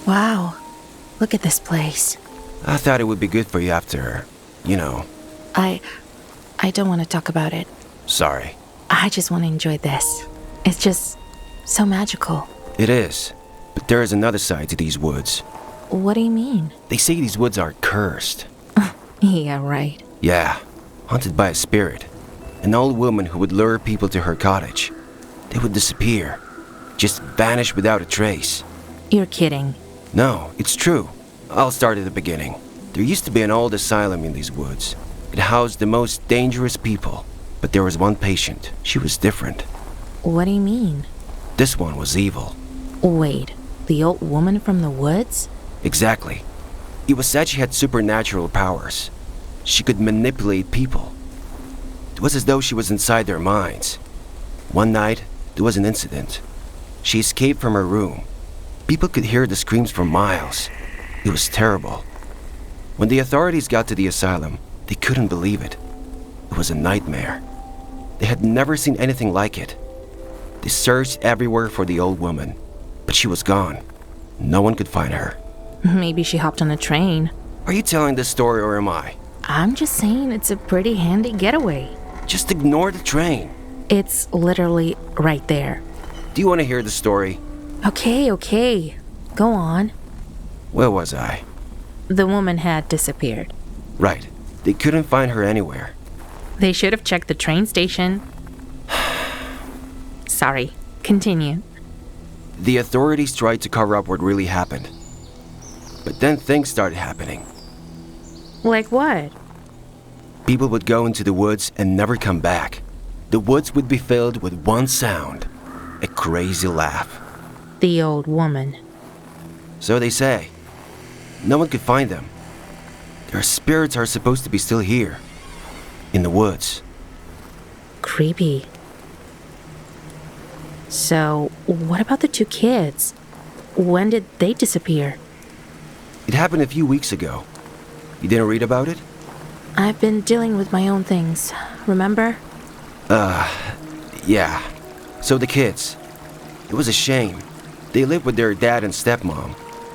Wow, look at this place. I thought it would be good for you after, I don't want to talk about it. Sorry. I just want to enjoy this. It's just so magical. It is, but there is another side to these woods. What do you mean? They say these woods are cursed. Yeah, right. Yeah, haunted by a spirit. An old woman who would lure people to her cottage. They would disappear, just vanish without a trace. You're kidding. No, it's true. I'll start at the beginning. There used to be an old asylum in these woods. It housed the most dangerous people. But there was one patient. She was different. What do you mean? This one was evil. Wait, the old woman from the woods? Exactly. It was said she had supernatural powers. She could manipulate people. It was as though she was inside their minds. One night, there was an incident. She escaped from her room. People could hear the screams for miles. It was terrible. When the authorities got to the asylum, they couldn't believe it. It was a nightmare. They had never seen anything like it. They searched everywhere for the old woman, but she was gone. No one could find her. Maybe she hopped on a train. Are you telling this story or am I? I'm just saying it's a pretty handy getaway. Just ignore the train. It's literally right there. Do you want to hear the story? Okay. Go on. Where was I? The woman had disappeared. Right. They couldn't find her anywhere. They should have checked the train station. Sorry, continue. The authorities tried to cover up what really happened. But then things started happening. Like what? People would go into the woods and never come back. The woods would be filled with one sound, a crazy laugh. The old woman. So they say. No one could find them. Their spirits are supposed to be still here, in the woods. Creepy. So, what about the two kids? When did they disappear? It happened a few weeks ago. You didn't read about it? I've been dealing with my own things, remember? Yeah. So the kids. It was a shame. They lived with their dad and stepmom.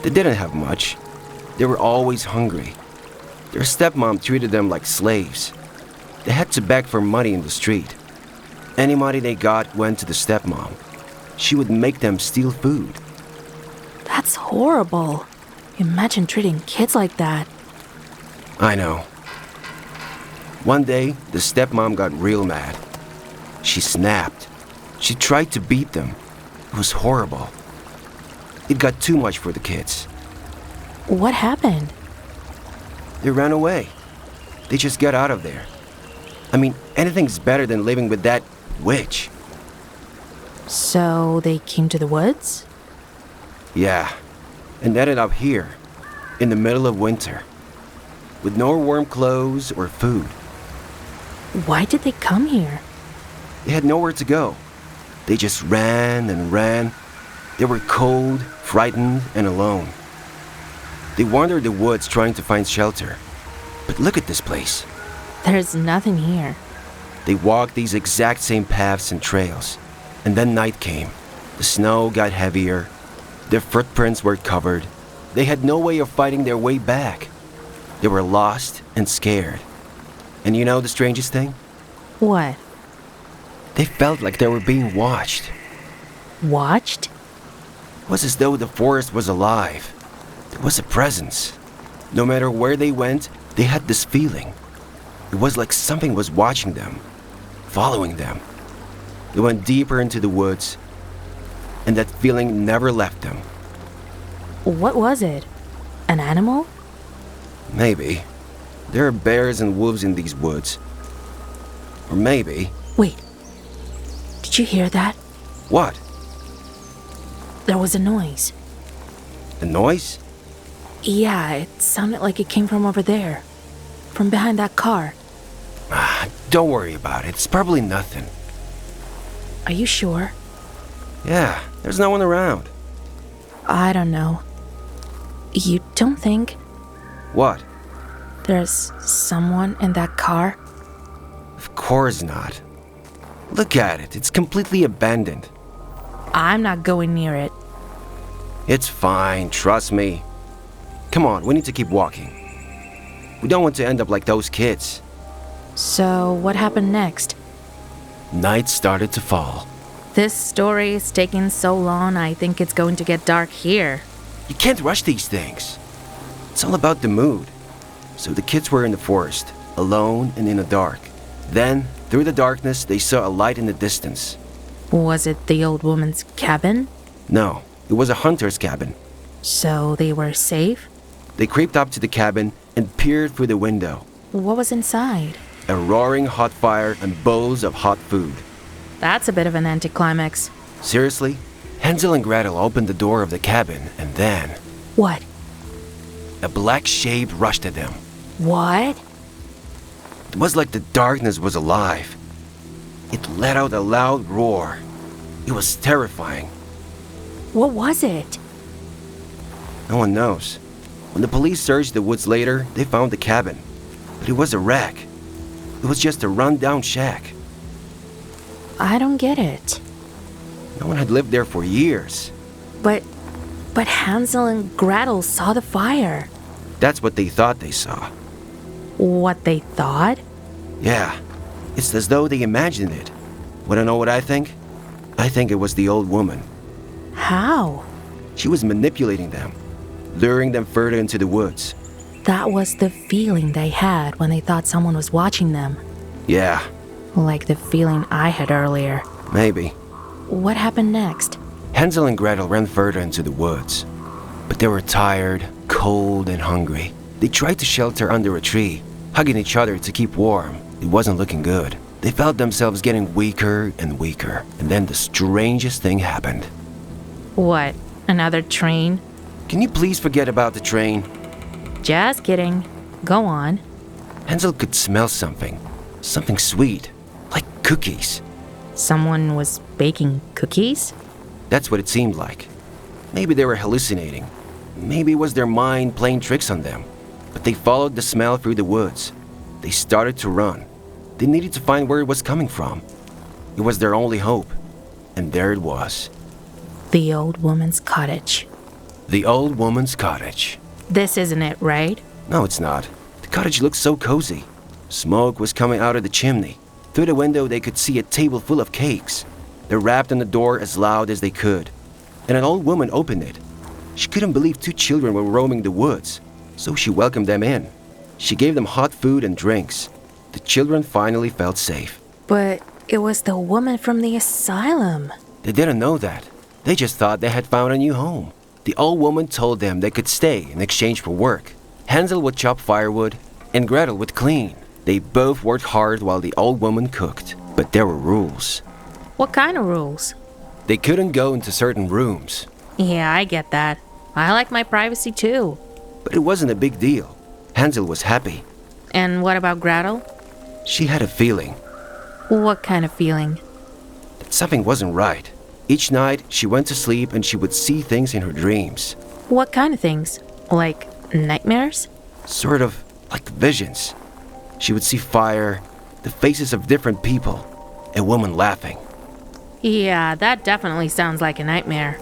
They didn't have much. They were always hungry. Their stepmom treated them like slaves. They had to beg for money in the street. Any money they got went to the stepmom. She would make them steal food. That's horrible. Imagine treating kids like that. I know. One day, the stepmom got real mad. She snapped. She tried to beat them. It was horrible. It got too much for the kids. What happened? They ran away. They just got out of there. I mean, anything's better than living with that witch. So they came to the woods? Yeah, and ended up here, in the middle of winter, with no warm clothes or food. Why did they come here? They had nowhere to go. They just ran and ran. They were cold, frightened, and alone. They wandered the woods trying to find shelter. But look at this place. There's nothing here. They walked these exact same paths and trails. And then night came. The snow got heavier. Their footprints were covered. They had no way of finding their way back. They were lost and scared. And you know the strangest thing? What? They felt like they were being watched. Watched? It was as though the forest was alive. There was a presence. No matter where they went, they had this feeling. It was like something was watching them, following them. They went deeper into the woods, and that feeling never left them. What was it? An animal? Maybe. There are bears and wolves in these woods. Or maybe... Wait. Did you hear that? What? There was a noise. A noise? Yeah, it sounded like it came from over there. From behind that car. Don't worry about it. It's probably nothing. Are you sure? Yeah, there's no one around. I don't know. You don't think What? there's someone in that car? Of course not. Look at it. It's completely abandoned. I'm not going near it. It's fine, trust me. Come on, we need to keep walking. We don't want to end up like those kids. So, what happened next? Night started to fall. This story is taking so long, I think it's going to get dark here. You can't rush these things. It's all about the mood. So the kids were in the forest, alone and in the dark. Then, through the darkness, they saw a light in the distance. Was it the old woman's cabin? No, it was a hunter's cabin. So they were safe? They creeped up to the cabin and peered through the window. What was inside? A roaring hot fire and bowls of hot food. That's a bit of an anticlimax. Seriously? Hansel and Gretel opened the door of the cabin and then... What? A black shape rushed at them. What? It was like the darkness was alive. It let out a loud roar. It was terrifying. What was it? No one knows. When the police searched the woods later, they found the cabin. But it was a wreck. It was just a run-down shack. I don't get it. No one had lived there for years. But Hansel and Gretel saw the fire. That's what they thought they saw. What they thought? Yeah, it's as though they imagined it. Wanna know what I think? I think it was the old woman. How? She was manipulating them, luring them further into the woods. That was the feeling they had when they thought someone was watching them. Yeah, Like the feeling I had earlier. maybe. What happened next? Hansel and Gretel ran further into the woods. But they were tired, cold, and hungry. They tried to shelter under a tree, hugging each other to keep warm. It wasn't looking good. They felt themselves getting weaker and weaker. And then the strangest thing happened. What? Another train? Can you please forget about the train? Just kidding. Go on. Hansel could smell something. Something sweet. Like cookies. Someone was baking cookies? That's what it seemed like. Maybe they were hallucinating. Maybe it was their mind playing tricks on them. But they followed the smell through the woods. They started to run. They needed to find where it was coming from. It was their only hope. And there it was. The old woman's cottage. The old woman's cottage. This isn't it, right? No, it's not. The cottage looked so cozy. Smoke was coming out of the chimney. Through the window, they could see a table full of cakes. They rapped on the door as loud as they could. And an old woman opened it. She couldn't believe two children were roaming the woods, so she welcomed them in. She gave them hot food and drinks. The children finally felt safe. But it was the woman from the asylum. They didn't know that. They just thought they had found a new home. The old woman told them they could stay in exchange for work. Hansel would chop firewood, and Gretel would clean. They both worked hard while the old woman cooked. But there were rules. What kind of rules? They couldn't go into certain rooms. Yeah, I get that. I like my privacy too. But it wasn't a big deal. Hansel was happy. And what about Gretel? She had a feeling What kind of feeling? that something wasn't right. Each night, she went to sleep and she would see things in her dreams. What kind of things? Like nightmares? Sort of like visions. She would see fire, the faces of different people, a woman laughing. Yeah, that definitely sounds like a nightmare.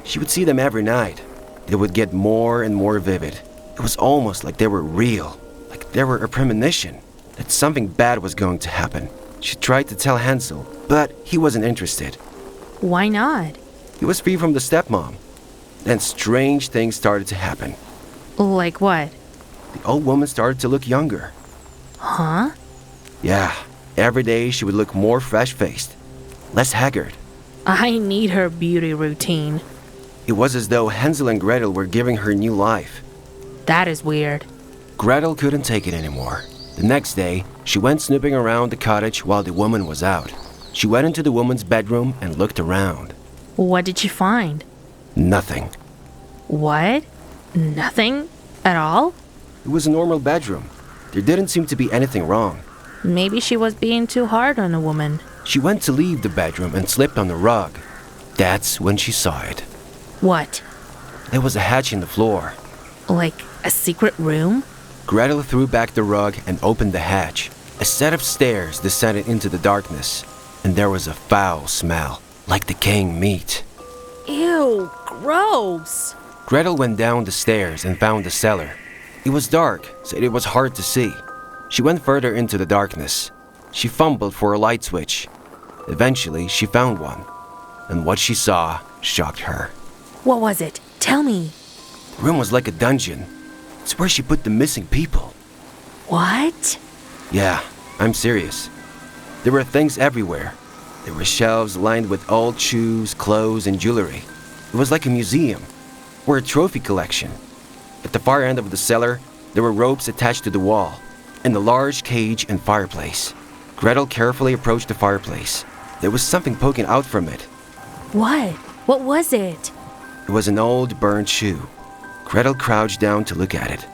She would see them every night. They would get more and more vivid. It was almost like they were real, like they were a premonition that something bad was going to happen. She tried to tell Hansel, but he wasn't interested. Why not? He was free from the stepmom. Then strange things started to happen. Like what? The old woman started to look younger. Huh? Yeah, every day she would look more fresh-faced, less haggard. I need her beauty routine. It was as though Hansel and Gretel were giving her new life. That is weird. Gretel couldn't take it anymore. The next day, she went snooping around the cottage while the woman was out. She went into the woman's bedroom and looked around. What did she find? Nothing. What? Nothing? At all? It was a normal bedroom. There didn't seem to be anything wrong. Maybe she was being too hard on the woman. She went to leave the bedroom and slipped on the rug. That's when she saw it. What? There was a hatch in the floor. Like a secret room? Gretel threw back the rug and opened the hatch. A set of stairs descended into the darkness, and there was a foul smell, like decaying meat. Ew, gross. Gretel went down the stairs and found the cellar. It was dark, so it was hard to see. She went further into the darkness. She fumbled for a light switch. Eventually, she found one. And what she saw shocked her. What was it? Tell me. The room was like a dungeon. It's where she put the missing people. What? Yeah, I'm serious. There were things everywhere. There were shelves lined with old shoes, clothes, and jewelry. It was like a museum or a trophy collection. At the far end of the cellar, there were ropes attached to the wall, and a large cage and fireplace. Gretel carefully approached the fireplace. There was something poking out from it. What? What was it? It was an old burned shoe. Gretel crouched down to look at it.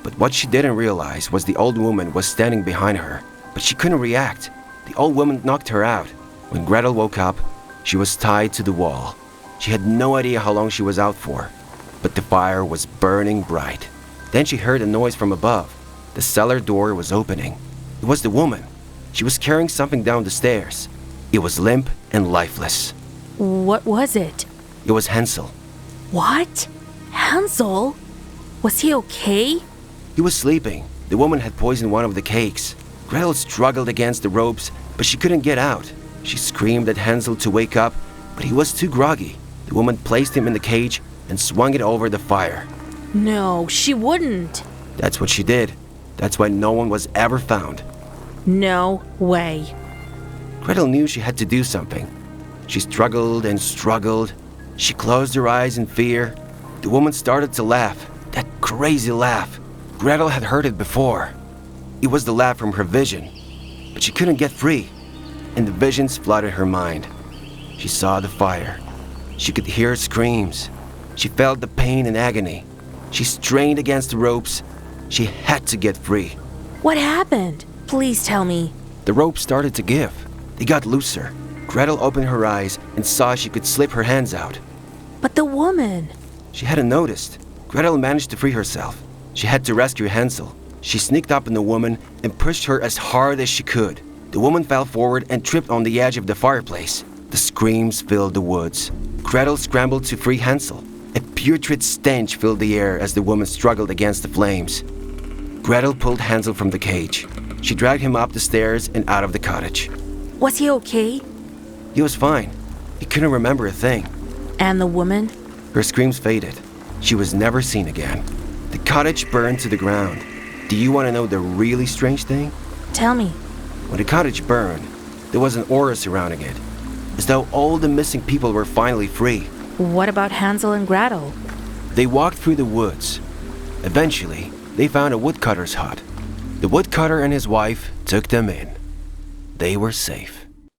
But what she didn't realize was the old woman was standing behind her, but she couldn't react. The old woman knocked her out. When Gretel woke up, she was tied to the wall. She had no idea how long she was out for, but the fire was burning bright. Then she heard a noise from above. The cellar door was opening. It was the woman. She was carrying something down the stairs. It was limp and lifeless. What was it? It was Hansel. What? Hansel? Was he okay? He was sleeping. The woman had poisoned one of the cakes. Gretel struggled against the ropes, but she couldn't get out. She screamed at Hansel to wake up, but he was too groggy. The woman placed him in the cage and swung it over the fire. No, she wouldn't. That's what she did. That's why no one was ever found. No way. Gretel knew she had to do something. She struggled and struggled. She closed her eyes in fear. The woman started to laugh. That crazy laugh. Gretel had heard it before. It was the laugh from her vision. But she couldn't get free. And the visions flooded her mind. She saw the fire. She could hear screams. She felt the pain and agony. She strained against the ropes. She had to get free. What happened? Please tell me. The rope started to give. They got looser. Gretel opened her eyes and saw she could slip her hands out. But the woman. She hadn't noticed. Gretel managed to free herself. She had to rescue Hansel. She sneaked up on the woman and pushed her as hard as she could. The woman fell forward and tripped on the edge of the fireplace. The screams filled the woods. Gretel scrambled to free Hansel. A putrid stench filled the air as the woman struggled against the flames. Gretel pulled Hansel from the cage. She dragged him up the stairs and out of the cottage. Was he okay? He was fine. He couldn't remember a thing. And the woman? Her screams faded. She was never seen again. The cottage burned to the ground. Do you want to know the really strange thing? Tell me. When the cottage burned, there was an aura surrounding it, as though all the missing people were finally free. What about Hansel and Gretel? They walked through the woods. Eventually, they found a woodcutter's hut. The woodcutter and his wife took them in. They were safe.